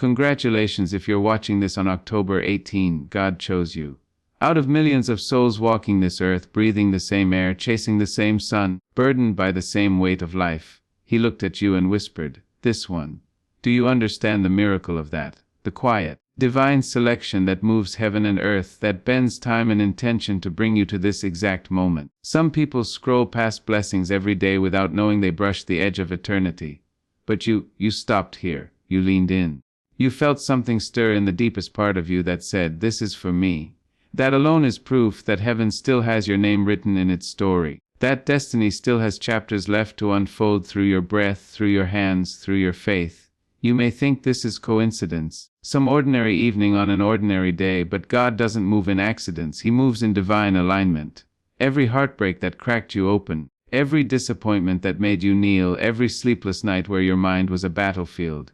Congratulations if you're watching this on October 18, God chose you. Out of millions of souls walking this earth, breathing the same air, chasing the same sun, burdened by the same weight of life, He looked at you and whispered, "This one." Do you understand the miracle of that? The quiet, divine selection that moves heaven and earth, that bends time and intention to bring you to this exact moment. Some people scroll past blessings every day without knowing they brushed the edge of eternity. But you stopped here. You leaned in. You felt something stir in the deepest part of you that said, "This is for me." That alone is proof that heaven still has your name written in its story. That destiny still has chapters left to unfold through your breath, through your hands, through your faith. You may think this is coincidence, some ordinary evening on an ordinary day, but God doesn't move in accidents. He moves in divine alignment. Every heartbreak that cracked you open, every disappointment that made you kneel, every sleepless night where your mind was a battlefield,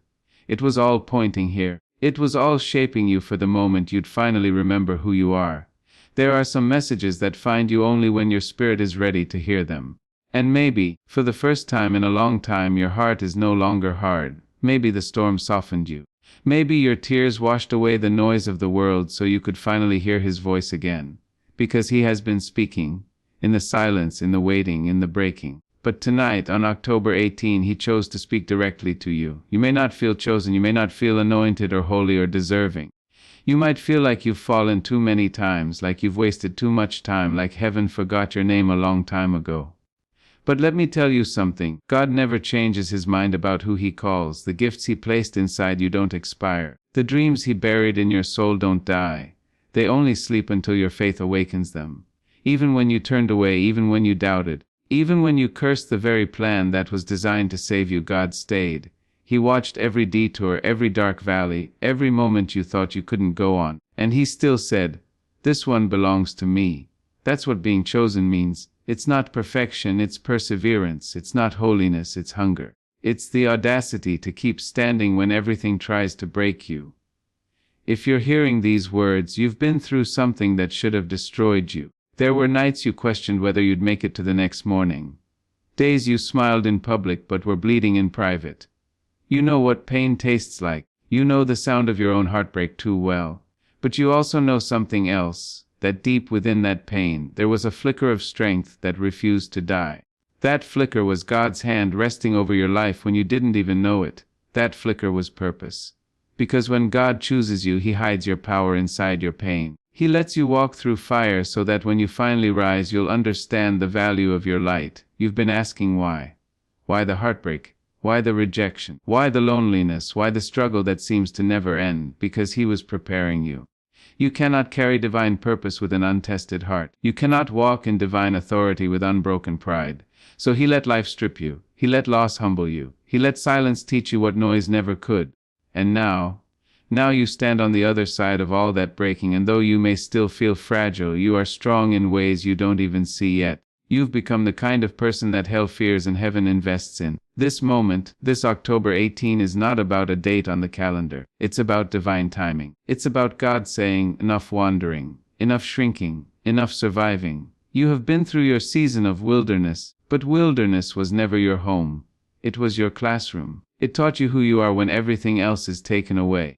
it was all pointing here. It was all shaping you for the moment you'd finally remember who you are. There are some messages that find you only when your spirit is ready to hear them. And maybe, for the first time in a long time, your heart is no longer hard. Maybe the storm softened you. Maybe your tears washed away the noise of the world so you could finally hear His voice again. Because He has been speaking. In the silence, in the waiting, in the breaking. But tonight, on October 18, He chose to speak directly to you. You may not feel chosen, you may not feel anointed or holy or deserving. You might feel like you've fallen too many times, like you've wasted too much time, like heaven forgot your name a long time ago. But let me tell you something, God never changes His mind about who He calls. The gifts He placed inside you don't expire. The dreams He buried in your soul don't die. They only sleep until your faith awakens them. Even when you turned away, even when you doubted, even when you cursed the very plan that was designed to save you, God stayed. He watched every detour, every dark valley, every moment you thought you couldn't go on. And He still said, "This one belongs to me." That's what being chosen means. It's not perfection, it's perseverance. It's not holiness, it's hunger. It's the audacity to keep standing when everything tries to break you. If you're hearing these words, you've been through something that should have destroyed you. There were nights you questioned whether you'd make it to the next morning. Days you smiled in public but were bleeding in private. You know what pain tastes like. You know the sound of your own heartbreak too well. But you also know something else, that deep within that pain, there was a flicker of strength that refused to die. That flicker was God's hand resting over your life when you didn't even know it. That flicker was purpose. Because when God chooses you, He hides your power inside your pain. He lets you walk through fire so that when you finally rise, you'll understand the value of your light. You've been asking why. Why the heartbreak? Why the rejection? Why the loneliness? Why the struggle that seems to never end? Because He was preparing you. You cannot carry divine purpose with an untested heart. You cannot walk in divine authority with unbroken pride. So He let life strip you. He let loss humble you. He let silence teach you what noise never could. And now you stand on the other side of all that breaking, and though you may still feel fragile, you are strong in ways you don't even see yet. You've become the kind of person that hell fears and heaven invests in. This moment, this October 18, is not about a date on the calendar. It's about divine timing. It's about God saying, "Enough wandering, enough shrinking, enough surviving. You have been through your season of wilderness, but wilderness was never your home. It was your classroom. It taught you who you are when everything else is taken away.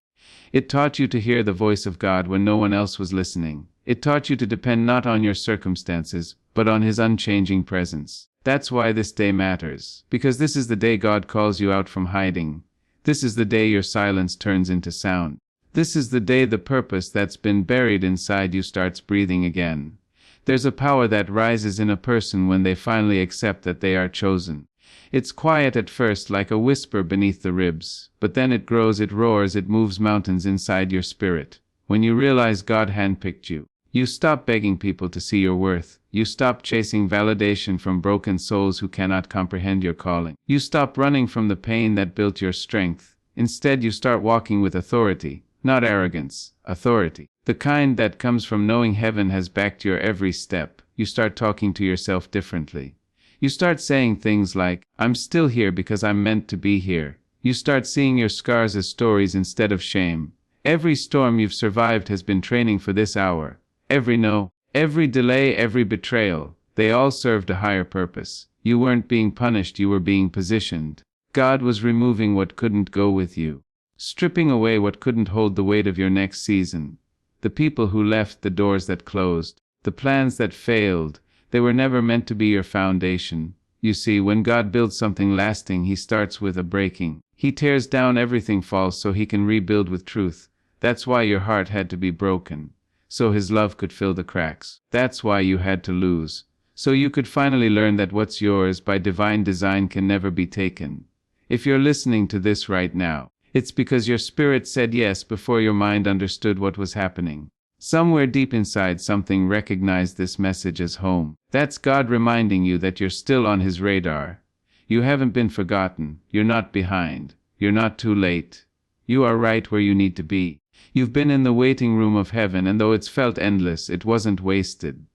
It taught you to hear the voice of God when no one else was listening. It taught you to depend not on your circumstances, but on His unchanging presence. That's why this day matters. Because this is the day God calls you out from hiding. This is the day your silence turns into sound. This is the day the purpose that's been buried inside you starts breathing again. There's a power that rises in a person when they finally accept that they are chosen. It's quiet at first, like a whisper beneath the ribs, but then it grows, it roars, it moves mountains inside your spirit. When you realize God handpicked you, you stop begging people to see your worth. You stop chasing validation from broken souls who cannot comprehend your calling. You stop running from the pain that built your strength. Instead, you start walking with authority, not arrogance, authority. The kind that comes from knowing heaven has backed your every step. You start talking to yourself differently. You start saying things like, "I'm still here because I'm meant to be here." You start seeing your scars as stories instead of shame. Every storm you've survived has been training for this hour. Every no, every delay, every betrayal, they all served a higher purpose. You weren't being punished, you were being positioned. God was removing what couldn't go with you. stripping away what couldn't hold the weight of your next season. The people who left, the doors that closed, the plans that failed, they were never meant to be your foundation. You see, when God builds something lasting, He starts with a breaking. He tears down everything false so He can rebuild with truth. That's why your heart had to be broken, so His love could fill the cracks. That's why you had to lose, so you could finally learn that what's yours by divine design can never be taken. If you're listening to this right now, it's because your spirit said yes before your mind understood what was happening. Somewhere deep inside, something recognized this message as home. That's God reminding you that you're still on His radar. You haven't been forgotten. You're not behind. You're not too late. You are right where you need to be. You've been in the waiting room of heaven, and though it's felt endless, it wasn't wasted.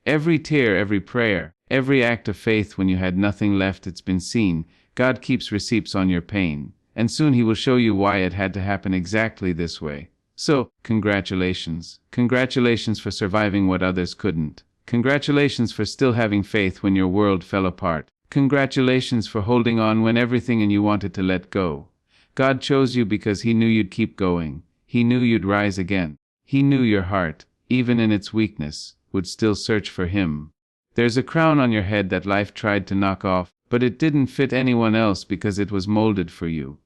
Every tear, every prayer, every act of faith when you had nothing left, it's been seen. God keeps receipts on your pain, and soon He will show you why it had to happen exactly this way. So, congratulations. Congratulations for surviving what others couldn't. Congratulations for still having faith when your world fell apart. Congratulations for holding on when everything in you wanted to let go. God chose you because He knew you'd keep going. He knew you'd rise again. He knew your heart, even in its weakness, would still search for Him. There's a crown on your head that life tried to knock off, but it didn't fit anyone else because it was molded for you.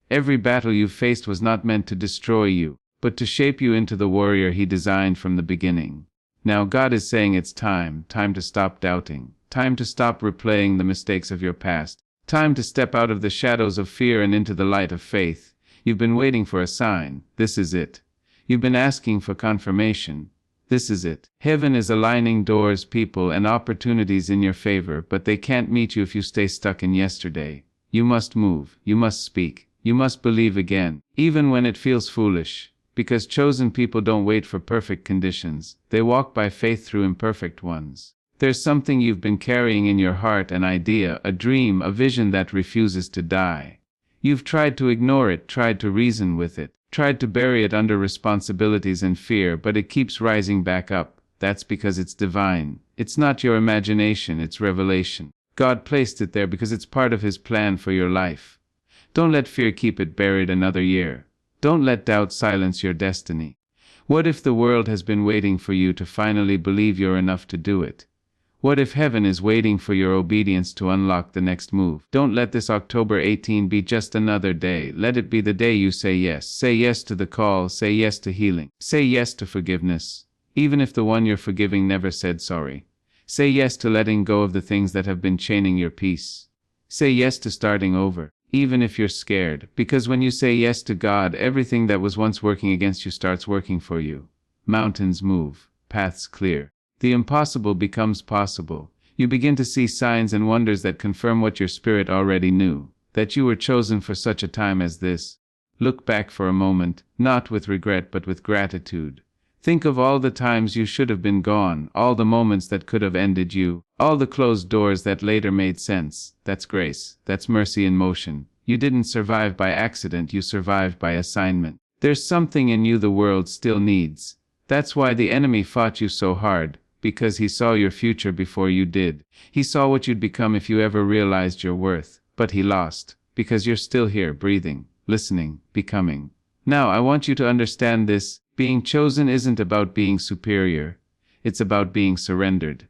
Every battle you faced was not meant to destroy you, but to shape you into the warrior He designed from the beginning. Now God is saying it's time to stop doubting, time to stop replaying the mistakes of your past, time to step out of the shadows of fear and into the light of faith. You've been waiting for a sign. This is it. You've been asking for confirmation. This is it. Heaven is aligning doors, people, and opportunities in your favor, but they can't meet you if you stay stuck in yesterday. You must move. You must speak. You must believe again, even when it feels foolish. Because chosen people don't wait for perfect conditions. They walk by faith through imperfect ones. There's something you've been carrying in your heart, an idea, a dream, a vision that refuses to die. You've tried to ignore it, tried to reason with it, tried to bury it under responsibilities and fear, but it keeps rising back up. That's because it's divine. It's not your imagination, it's revelation. God placed it there because it's part of His plan for your life. Don't let fear keep it buried another year. Don't let doubt silence your destiny. What if the world has been waiting for you to finally believe you're enough to do it? What if heaven is waiting for your obedience to unlock the next move? Don't let this October 18 be just another day. Let it be the day you say yes. Say yes to the call. Say yes to healing. Say yes to forgiveness, even if the one you're forgiving never said sorry. Say yes to letting go of the things that have been chaining your peace. Say yes to starting over, even if you're scared, because when you say yes to God, everything that was once working against you starts working for you. Mountains move, paths clear. The impossible becomes possible. You begin to see signs and wonders that confirm what your spirit already knew, that you were chosen for such a time as this. Look back for a moment, not with regret but with gratitude. Think of all the times you should have been gone, all the moments that could have ended you, all the closed doors that later made sense. That's grace. That's mercy in motion. You didn't survive by accident, you survived by assignment. There's something in you the world still needs. That's why the enemy fought you so hard, because he saw your future before you did. He saw what you'd become if you ever realized your worth. But he lost, because you're still here, breathing, listening, becoming. Now I want you to understand this. Being chosen isn't about being superior. It's about being surrendered.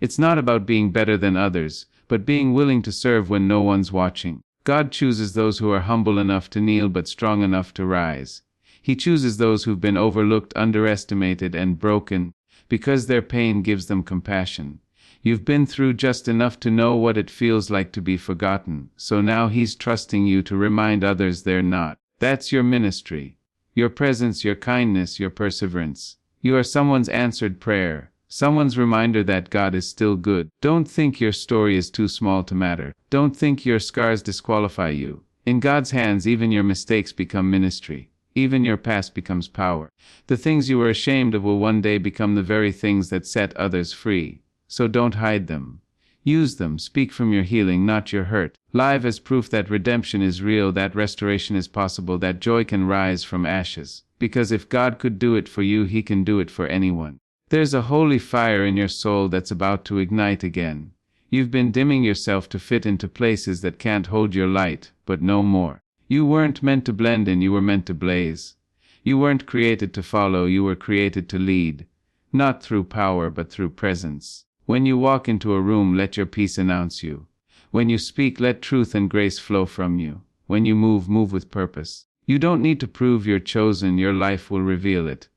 It's not about being better than others, but being willing to serve when no one's watching. God chooses those who are humble enough to kneel but strong enough to rise. He chooses those who've been overlooked, underestimated, and broken, because their pain gives them compassion. You've been through just enough to know what it feels like to be forgotten, so now He's trusting you to remind others they're not. That's your ministry. Your presence, your kindness, your perseverance. You are someone's answered prayer, someone's reminder that God is still good. Don't think your story is too small to matter. Don't think your scars disqualify you. In God's hands, even your mistakes become ministry. Even your past becomes power. The things you were ashamed of will one day become the very things that set others free. So don't hide them. Use them. Speak from your healing, not your hurt. Live as proof that redemption is real, that restoration is possible, that joy can rise from ashes. Because if God could do it for you, He can do it for anyone. There's a holy fire in your soul that's about to ignite again. You've been dimming yourself to fit into places that can't hold your light, but no more. You weren't meant to blend in, you were meant to blaze. You weren't created to follow, you were created to lead. Not through power, but through presence. When you walk into a room, let your peace announce you. When you speak, let truth and grace flow from you. When you move, move with purpose. You don't need to prove you're chosen, your life will reveal it.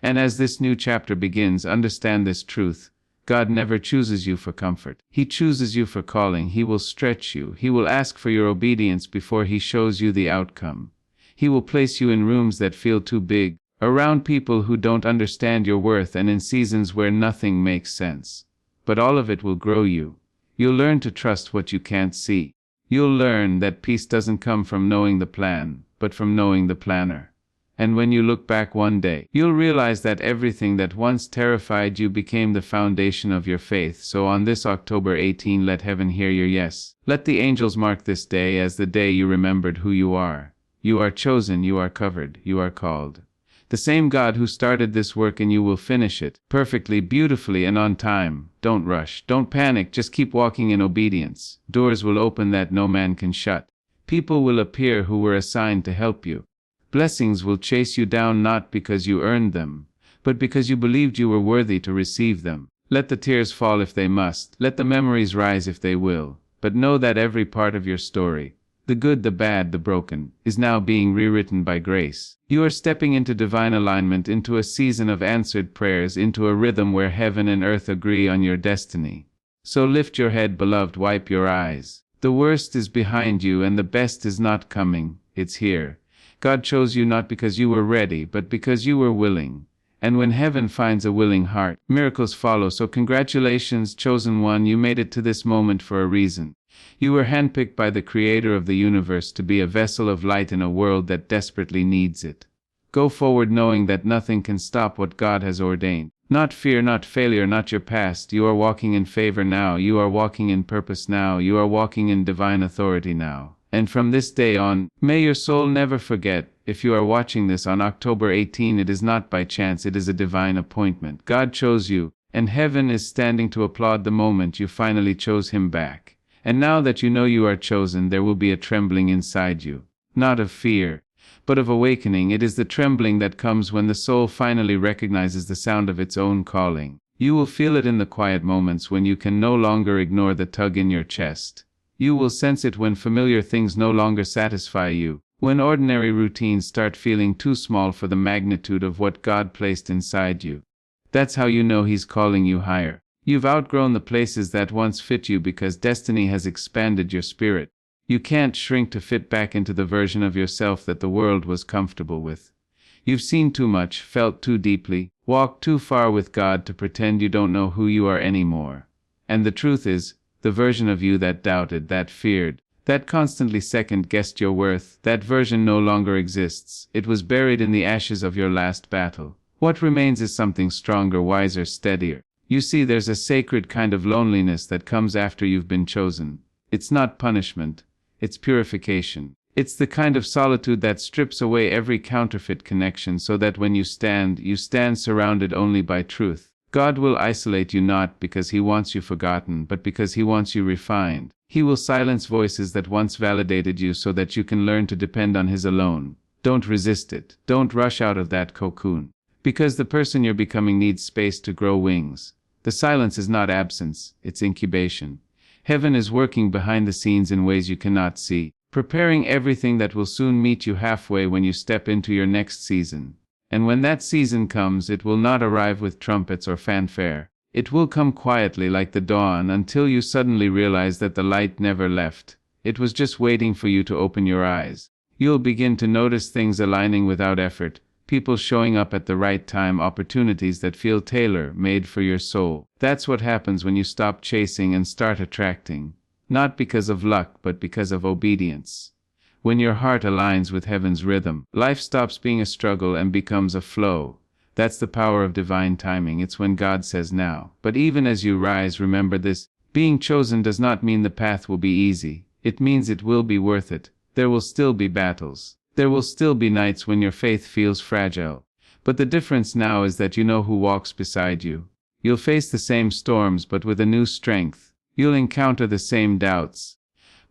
And as this new chapter begins, understand this truth. God never chooses you for comfort. He chooses you for calling. He will stretch you. He will ask for your obedience before He shows you the outcome. He will place you in rooms that feel too big, around people who don't understand your worth, and in seasons where nothing makes sense. But all of it will grow you. You'll learn to trust what you can't see. You'll learn that peace doesn't come from knowing the plan, but from knowing the planner. And when you look back one day, you'll realize that everything that once terrified you became the foundation of your faith. So on this October 18, let heaven hear your yes. Let the angels mark this day as the day you remembered who you are. You are chosen, you are covered, you are called. The same God who started this work in you will finish it perfectly, beautifully, and on time. Don't rush, don't panic, just keep walking in obedience. Doors will open that no man can shut. People will appear who were assigned to help you. Blessings will chase you down, not because you earned them, but because you believed you were worthy to receive them. Let the tears fall if they must, let the memories rise if they will, but know that every part of your story, the good, the bad, the broken, is now being rewritten by grace. You are stepping into divine alignment, into a season of answered prayers, into a rhythm where heaven and earth agree on your destiny. So lift your head, beloved, wipe your eyes. The worst is behind you and the best is not coming, it's here. God chose you not because you were ready, but because you were willing. And when heaven finds a willing heart, miracles follow. So congratulations, chosen one, you made it to this moment for a reason. You were handpicked by the Creator of the universe to be a vessel of light in a world that desperately needs it. Go forward knowing that nothing can stop what God has ordained. Not fear, not failure, not your past. You are walking in favor now. You are walking in purpose now. You are walking in divine authority now. And from this day on, may your soul never forget, if you are watching this on October 18, it is not by chance, it is a divine appointment. God chose you, and heaven is standing to applaud the moment you finally chose Him back. And now that you know you are chosen, there will be a trembling inside you. Not of fear, but of awakening. It is the trembling that comes when the soul finally recognizes the sound of its own calling. You will feel it in the quiet moments when you can no longer ignore the tug in your chest. You will sense it when familiar things no longer satisfy you, when ordinary routines start feeling too small for the magnitude of what God placed inside you. That's how you know He's calling you higher. You've outgrown the places that once fit you because destiny has expanded your spirit. You can't shrink to fit back into the version of yourself that the world was comfortable with. You've seen too much, felt too deeply, walked too far with God to pretend you don't know who you are anymore. And the truth is, the version of you that doubted, that feared, that constantly second-guessed your worth, that version no longer exists. It was buried in the ashes of your last battle. What remains is something stronger, wiser, steadier. You see, there's a sacred kind of loneliness that comes after you've been chosen. It's not punishment, it's purification. It's the kind of solitude that strips away every counterfeit connection so that when you stand surrounded only by truth. God will isolate you not because He wants you forgotten, but because He wants you refined. He will silence voices that once validated you so that you can learn to depend on His alone. Don't resist it. Don't rush out of that cocoon. Because the person you're becoming needs space to grow wings. The silence is not absence, it's incubation. Heaven is working behind the scenes in ways you cannot see, preparing everything that will soon meet you halfway when you step into your next season. And when that season comes, it will not arrive with trumpets or fanfare. It will come quietly like the dawn until you suddenly realize that the light never left. It was just waiting for you to open your eyes. You'll begin to notice things aligning without effort, people showing up at the right time, opportunities that feel tailor-made for your soul. That's what happens when you stop chasing and start attracting. Not because of luck, but because of obedience. When your heart aligns with heaven's rhythm, life stops being a struggle and becomes a flow. That's the power of divine timing. It's when God says now. But even as you rise, remember this. Being chosen does not mean the path will be easy. It means it will be worth it. There will still be battles. There will still be nights when your faith feels fragile. But the difference now is that you know who walks beside you. You'll face the same storms, but with a new strength. You'll encounter the same doubts,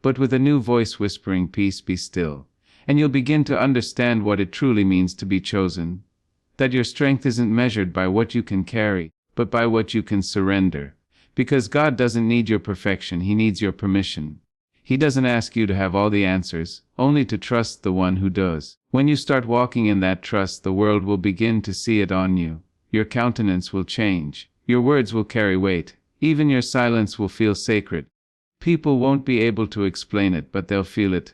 but with a new voice whispering, peace, be still. and you'll begin to understand what it truly means to be chosen. That your strength isn't measured by what you can carry, but by what you can surrender. Because God doesn't need your perfection, He needs your permission. He doesn't ask you to have all the answers, only to trust the one who does. When you start walking in that trust, the world will begin to see it on you. Your countenance will change. Your words will carry weight. Even your silence will feel sacred. People won't be able to explain it, but they'll feel it.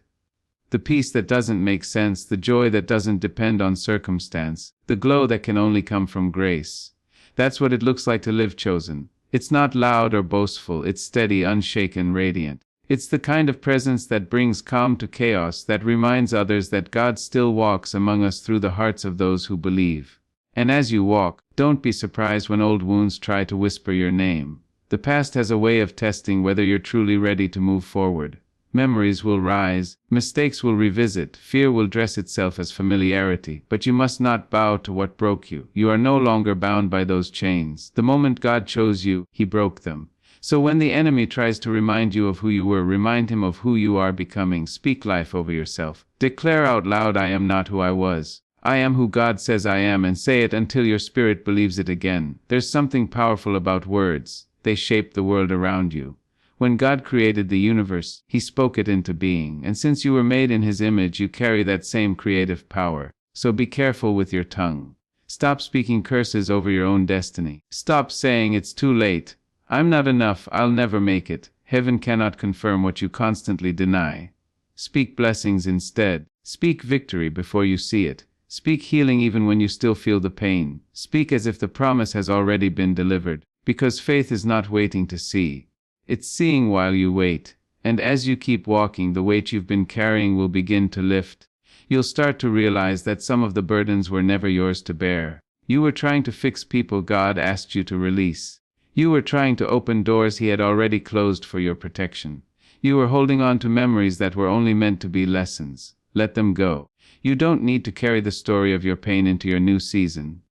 The peace that doesn't make sense, the joy that doesn't depend on circumstance, the glow that can only come from grace. That's what it looks like to live chosen. It's not loud or boastful, it's steady, unshaken, radiant. It's the kind of presence that brings calm to chaos, that reminds others that God still walks among us through the hearts of those who believe. And as you walk, don't be surprised when old wounds try to whisper your name. The past has a way of testing whether you're truly ready to move forward. Memories will rise, mistakes will revisit, fear will dress itself as familiarity, but you must not bow to what broke you. You are no longer bound by those chains. The moment God chose you, He broke them. So when the enemy tries to remind you of who you were, remind him of who you are becoming. Speak life over yourself. Declare out loud, I am not who I was. I am who God says I am, and say it until your spirit believes it again. There's something powerful about words. They shape the world around you. When God created the universe, He spoke it into being, and since you were made in His image, you carry that same creative power. So be careful with your tongue. Stop speaking curses over your own destiny. Stop saying it's too late. I'm not enough, I'll never make it. Heaven cannot confirm what you constantly deny. Speak blessings instead. Speak victory before you see it. Speak healing even when you still feel the pain. Speak as if the promise has already been delivered. Because faith is not waiting to see. It's seeing while you wait. And as you keep walking, the weight you've been carrying will begin to lift. You'll start to realize that some of the burdens were never yours to bear. You were trying to fix people God asked you to release. You were trying to open doors He had already closed for your protection. You were holding on to memories that were only meant to be lessons. Let them go. You don't need to carry the story of your pain into your new season.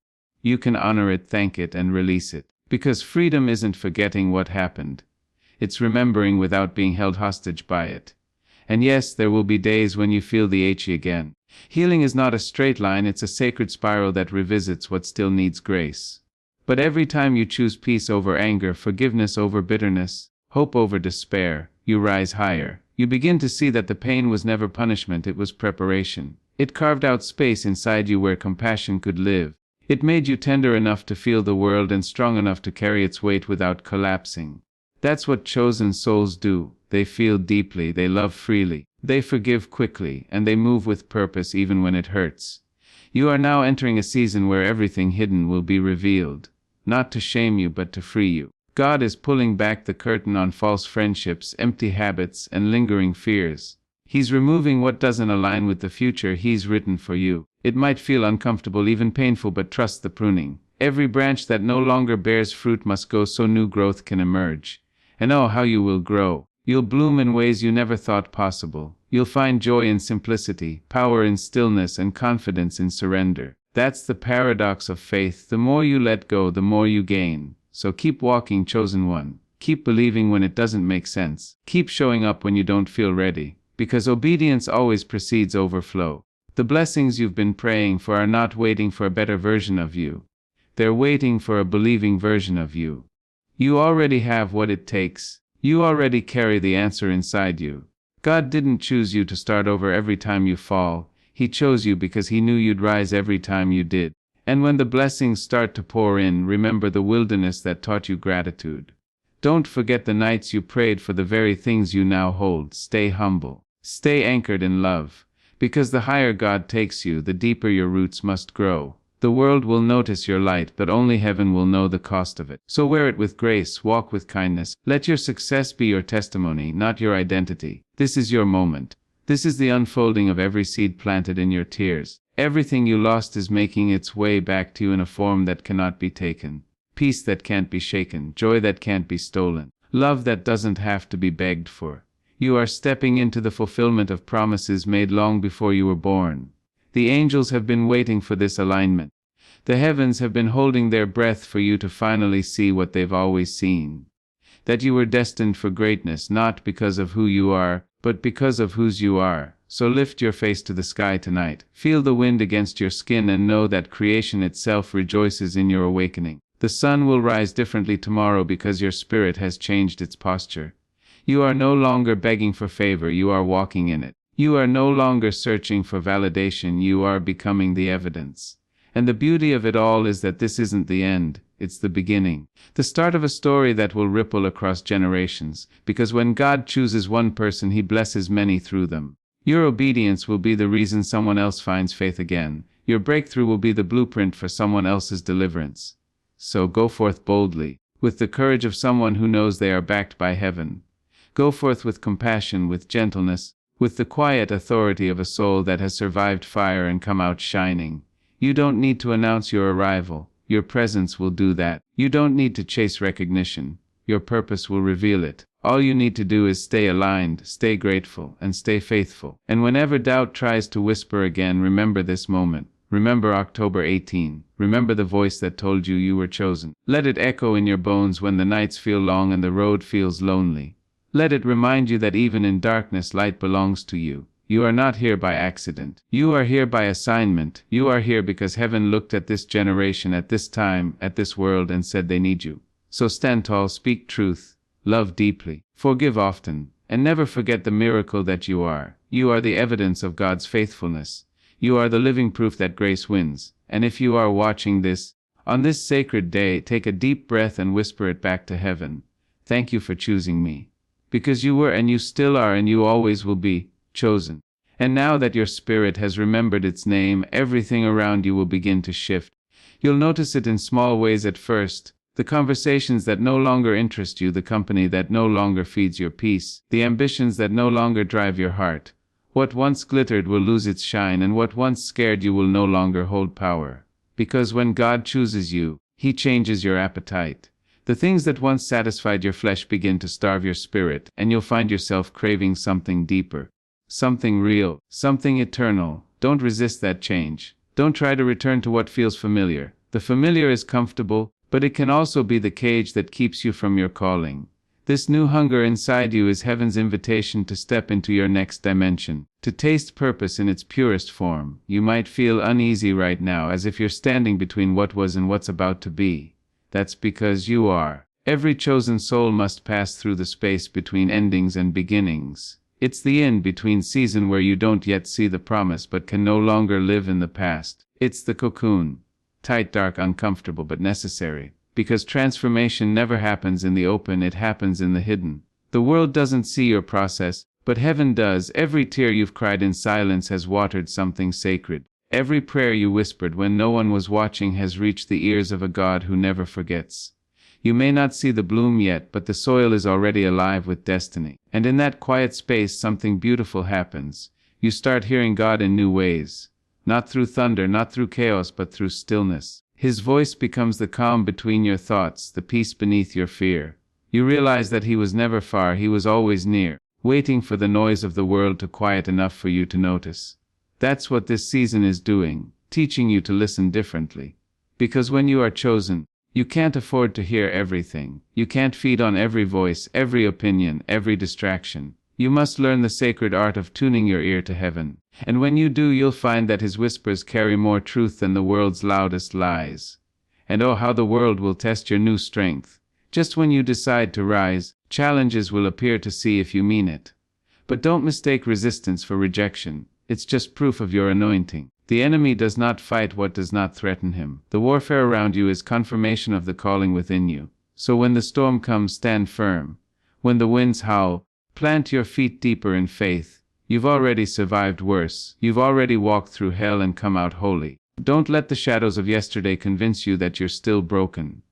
You can honor it, thank it, and release it. Because freedom isn't forgetting what happened. It's remembering without being held hostage by it. And yes, there will be days when you feel the itch again. Healing is not a straight line, it's a sacred spiral that revisits what still needs grace. But every time you choose peace over anger, forgiveness over bitterness, hope over despair, you rise higher. You begin to see that the pain was never punishment, it was preparation. It carved out space inside you where compassion could live. It made you tender enough to feel the world and strong enough to carry its weight without collapsing. That's what chosen souls do. They feel deeply, they love freely, they forgive quickly, and they move with purpose even when it hurts. You are now entering a season where everything hidden will be revealed. Not to shame you, but to free you. God is pulling back the curtain on false friendships, empty habits, and lingering fears. He's removing what doesn't align with the future He's written for you. It might feel uncomfortable, even painful, but trust the pruning. Every branch that no longer bears fruit must go so new growth can emerge. And oh, how you will grow. You'll bloom in ways you never thought possible. You'll find joy in simplicity, power in stillness, and confidence in surrender. That's the paradox of faith. The more you let go, the more you gain. So keep walking, chosen one. Keep believing when it doesn't make sense. Keep showing up when you don't feel ready. Because obedience always precedes overflow. The blessings you've been praying for are not waiting for a better version of you. They're waiting for a believing version of you. You already have what it takes. You already carry the answer inside you. God didn't choose you to start over every time you fall. He chose you because He knew you'd rise every time you did. And when the blessings start to pour in, remember the wilderness that taught you gratitude. Don't forget the nights you prayed for the very things you now hold. Stay humble. Stay anchored in love. Because the higher God takes you, the deeper your roots must grow. The world will notice your light, but only heaven will know the cost of it. So wear it with grace, walk with kindness. Let your success be your testimony, not your identity. This is your moment. This is the unfolding of every seed planted in your tears. Everything you lost is making its way back to you in a form that cannot be taken. Peace that can't be shaken, joy that can't be stolen, love that doesn't have to be begged for. You are stepping into the fulfillment of promises made long before you were born. The angels have been waiting for this alignment. The heavens have been holding their breath for you to finally see what they've always seen. That you were destined for greatness, not because of who you are, but because of whose you are. So lift your face to the sky tonight. Feel the wind against your skin and know that creation itself rejoices in your awakening. The sun will rise differently tomorrow because your spirit has changed its posture. You are no longer begging for favor, you are walking in it. You are no longer searching for validation, you are becoming the evidence. And the beauty of it all is that this isn't the end, it's the beginning. The start of a story that will ripple across generations, because when God chooses one person, he blesses many through them. Your obedience will be the reason someone else finds faith again. Your breakthrough will be the blueprint for someone else's deliverance. So go forth boldly, with the courage of someone who knows they are backed by heaven. Go forth with compassion, with gentleness, with the quiet authority of a soul that has survived fire and come out shining. You don't need to announce your arrival. Your presence will do that. You don't need to chase recognition. Your purpose will reveal it. All you need to do is stay aligned, stay grateful, and stay faithful. And whenever doubt tries to whisper again, remember this moment. Remember October 18. Remember the voice that told you you were chosen. Let it echo in your bones when the nights feel long and the road feels lonely. Let it remind you that even in darkness, light belongs to you. You are not here by accident. You are here by assignment. You are here because heaven looked at this generation, at this time, at this world, and said they need you. So stand tall, speak truth, love deeply, forgive often, and never forget the miracle that you are. You are the evidence of God's faithfulness. You are the living proof that grace wins. And if you are watching this, on this sacred day, take a deep breath and whisper it back to heaven. Thank you for choosing me. Because you were, and you still are, and you always will be chosen. And now that your spirit has remembered its name, everything around you will begin to shift. You'll notice it in small ways at first. The conversations that no longer interest you, the company that no longer feeds your peace, the ambitions that no longer drive your heart. What once glittered will lose its shine, and what once scared you will no longer hold power. Because when God chooses you, he changes your appetite. The things that once satisfied your flesh begin to starve your spirit, and you'll find yourself craving something deeper. Something real, something eternal. Don't resist that change. Don't try to return to what feels familiar. The familiar is comfortable, but it can also be the cage that keeps you from your calling. This new hunger inside you is heaven's invitation to step into your next dimension, to taste purpose in its purest form. You might feel uneasy right now, as if you're standing between what was and what's about to be. That's because you are. Every chosen soul must pass through the space between endings and beginnings. It's the in-between season where you don't yet see the promise but can no longer live in the past. It's the cocoon. Tight, dark, uncomfortable, but necessary. Because transformation never happens in the open, it happens in the hidden. The world doesn't see your process, but heaven does. Every tear you've cried in silence has watered something sacred. Every prayer you whispered when no one was watching has reached the ears of a God who never forgets. You may not see the bloom yet, but the soil is already alive with destiny. And in that quiet space, something beautiful happens. You start hearing God in new ways. Not through thunder, not through chaos, but through stillness. His voice becomes the calm between your thoughts, the peace beneath your fear. You realize that he was never far, he was always near, waiting for the noise of the world to quiet enough for you to notice. That's what this season is doing, teaching you to listen differently. Because when you are chosen, you can't afford to hear everything. You can't feed on every voice, every opinion, every distraction. You must learn the sacred art of tuning your ear to heaven. And when you do, you'll find that his whispers carry more truth than the world's loudest lies. And oh, how the world will test your new strength. Just when you decide to rise, challenges will appear to see if you mean it. But don't mistake resistance for rejection. It's just proof of your anointing. The enemy does not fight what does not threaten him. The warfare around you is confirmation of the calling within you. So when the storm comes, stand firm. When the winds howl, plant your feet deeper in faith. You've already survived worse. You've already walked through hell and come out holy. Don't let the shadows of yesterday convince you that you're still broken.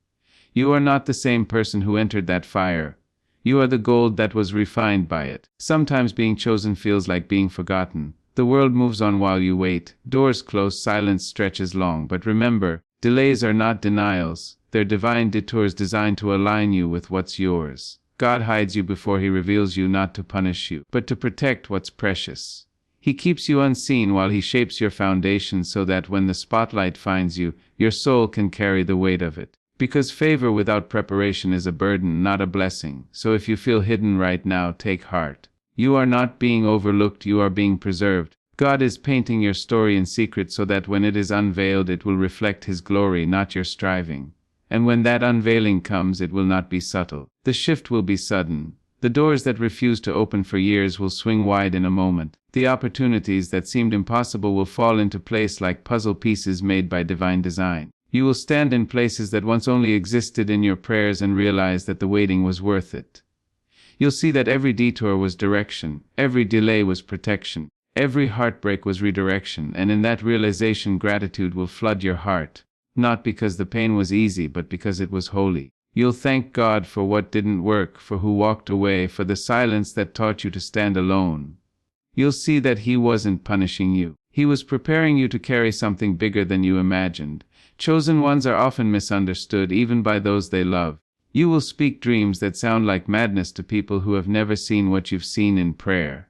You are not the same person who entered that fire. You are the gold that was refined by it. Sometimes being chosen feels like being forgotten. The world moves on while you wait. Doors close, silence stretches long. But remember, delays are not denials. They're divine detours designed to align you with what's yours. God hides you before he reveals you, not to punish you, but to protect what's precious. He keeps you unseen while he shapes your foundation so that when the spotlight finds you, your soul can carry the weight of it. Because favor without preparation is a burden, not a blessing. So if you feel hidden right now, take heart. You are not being overlooked, you are being preserved. God is painting your story in secret so that when it is unveiled it will reflect His glory, not your striving. And when that unveiling comes, it will not be subtle. The shift will be sudden. The doors that refused to open for years will swing wide in a moment. The opportunities that seemed impossible will fall into place like puzzle pieces made by divine design. You will stand in places that once only existed in your prayers and realize that the waiting was worth it. You'll see that every detour was direction, every delay was protection, every heartbreak was redirection, and in that realization gratitude will flood your heart. Not because the pain was easy, but because it was holy. You'll thank God for what didn't work, for who walked away, for the silence that taught you to stand alone. You'll see that He wasn't punishing you. He was preparing you to carry something bigger than you imagined. Chosen ones are often misunderstood, even by those they love. You will speak dreams that sound like madness to people who have never seen what you've seen in prayer.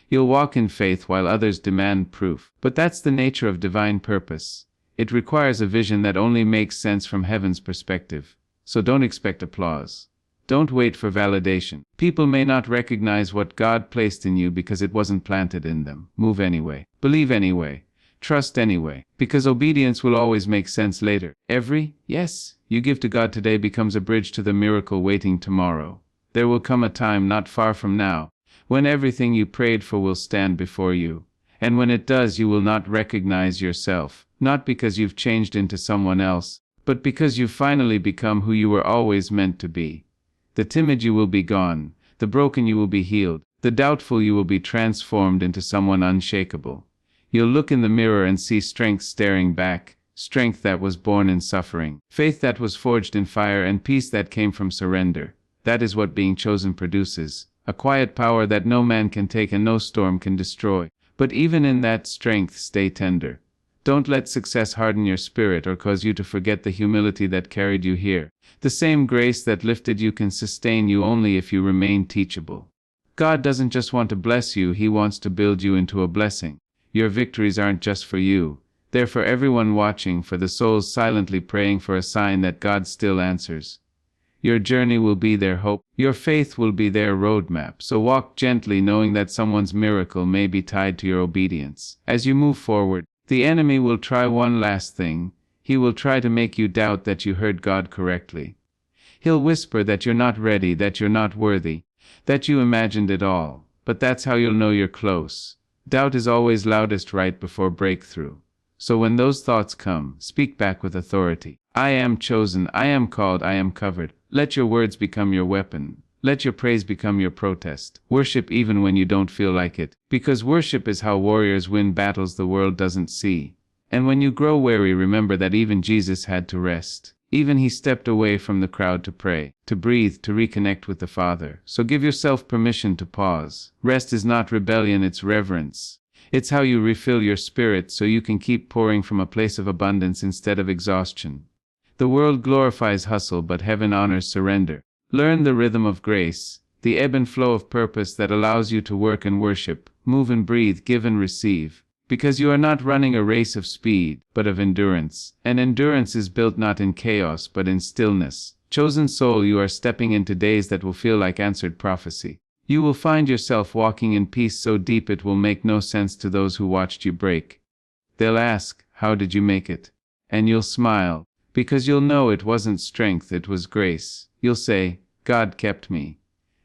You'll walk in faith while others demand proof. But that's the nature of divine purpose. It requires a vision that only makes sense from heaven's perspective. So don't expect applause. Don't wait for validation. People may not recognize what God placed in you because it wasn't planted in them. Move anyway. Believe anyway. Trust anyway. Because obedience will always make sense later. Every yes you give to God today becomes a bridge to the miracle waiting tomorrow. There will come a time not far from now when everything you prayed for will stand before you. And when it does, you will not recognize yourself. Not because you've changed into someone else, but because you've finally become who you were always meant to be. The timid you will be gone, the broken you will be healed, the doubtful you will be transformed into someone unshakable. You'll look in the mirror and see strength staring back, strength that was born in suffering, faith that was forged in fire, and peace that came from surrender. That is what being chosen produces, a quiet power that no man can take and no storm can destroy. But even in that strength, stay tender. Don't let success harden your spirit or cause you to forget the humility that carried you here. The same grace that lifted you can sustain you only if you remain teachable. God doesn't just want to bless you, He wants to build you into a blessing. Your victories aren't just for you. They're for everyone watching, for the souls silently praying for a sign that God still answers. Your journey will be their hope. Your faith will be their roadmap. So walk gently, knowing that someone's miracle may be tied to your obedience. As you move forward, the enemy will try one last thing. He will try to make you doubt that you heard God correctly. He'll whisper that you're not ready, that you're not worthy, that you imagined it all. But that's how you'll know you're close. Doubt is always loudest right before breakthrough. So when those thoughts come, speak back with authority. I am chosen, I am called, I am covered. Let your words become your weapon. Let your praise become your protest. Worship even when you don't feel like it, because worship is how warriors win battles the world doesn't see. And when you grow weary, remember that even Jesus had to rest. Even He stepped away from the crowd to pray, to breathe, to reconnect with the Father. So give yourself permission to pause. Rest is not rebellion, it's reverence. It's how you refill your spirit so you can keep pouring from a place of abundance instead of exhaustion. The world glorifies hustle, but heaven honors surrender. Learn the rhythm of grace, the ebb and flow of purpose that allows you to work and worship, move and breathe, give and receive. Because you are not running a race of speed, but of endurance. And endurance is built not in chaos, but in stillness. Chosen soul, you are stepping into days that will feel like answered prophecy. You will find yourself walking in peace so deep it will make no sense to those who watched you break. They'll ask, how did you make it? And you'll smile, because you'll know it wasn't strength, it was grace. You'll say, God kept me.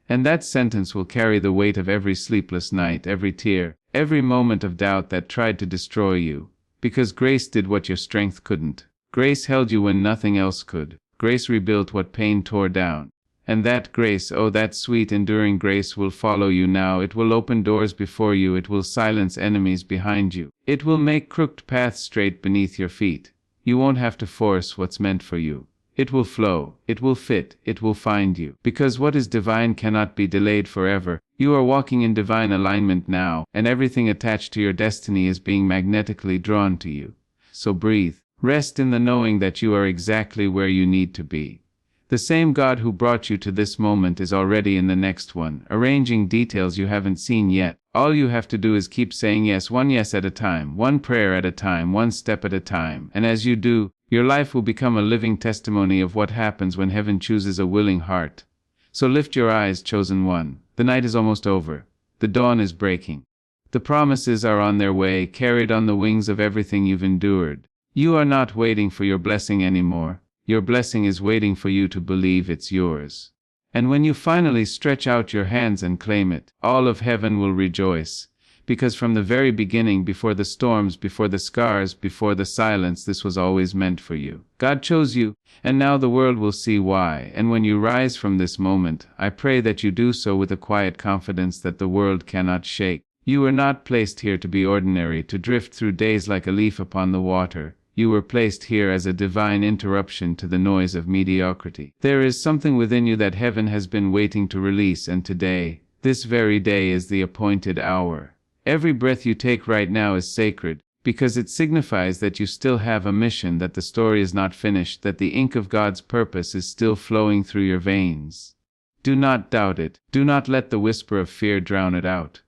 And that sentence will carry the weight of every sleepless night, every tear, every moment of doubt that tried to destroy you. Because grace did what your strength couldn't. Grace held you when nothing else could. Grace rebuilt what pain tore down. And that grace, oh that sweet enduring grace, will follow you now. It will open doors before you. It will silence enemies behind you. It will make crooked paths straight beneath your feet. You won't have to force what's meant for you. It will flow, it will fit, it will find you. Because what is divine cannot be delayed forever. You are walking in divine alignment now, and everything attached to your destiny is being magnetically drawn to you. So breathe. Rest in the knowing that you are exactly where you need to be. The same God who brought you to this moment is already in the next one, arranging details you haven't seen yet. All you have to do is keep saying yes, one yes at a time, one prayer at a time, one step at a time. And as you do, your life will become a living testimony of what happens when heaven chooses a willing heart. So lift your eyes, chosen one. The night is almost over. The dawn is breaking. The promises are on their way, carried on the wings of everything you've endured. You are not waiting for your blessing anymore. Your blessing is waiting for you to believe it's yours. And when you finally stretch out your hands and claim it, all of heaven will rejoice. Because from the very beginning, before the storms, before the scars, before the silence, this was always meant for you. God chose you, and now the world will see why. And when you rise from this moment, I pray that you do so with a quiet confidence that the world cannot shake. You were not placed here to be ordinary, to drift through days like a leaf upon the water. You were placed here as a divine interruption to the noise of mediocrity. There is something within you that heaven has been waiting to release, and today, this very day, is the appointed hour. Every breath you take right now is sacred, because it signifies that you still have a mission, that the story is not finished, that the ink of God's purpose is still flowing through your veins. Do not doubt it. Do not let the whisper of fear drown it out.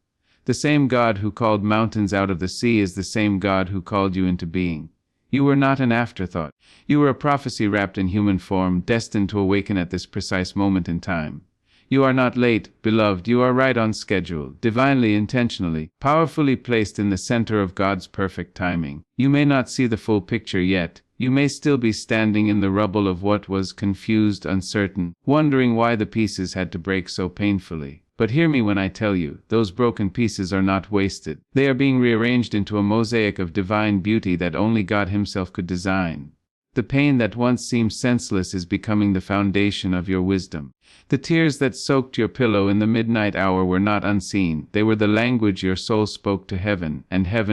The same God who called mountains out of the sea is the same God who called you into being. You were not an afterthought. You were a prophecy wrapped in human form, destined to awaken at this precise moment in time. You are not late, beloved. You are right on schedule, divinely, intentionally, powerfully placed in the center of God's perfect timing. You may not see the full picture yet. You may still be standing in the rubble of what was, confused, uncertain, wondering why the pieces had to break so painfully. But hear me when I tell you, those broken pieces are not wasted. They are being rearranged into a mosaic of divine beauty that only God Himself could design. The pain that once seemed senseless is becoming the foundation of your wisdom. The tears that soaked your pillow in the midnight hour were not unseen. They were the language your soul spoke to heaven, and heaven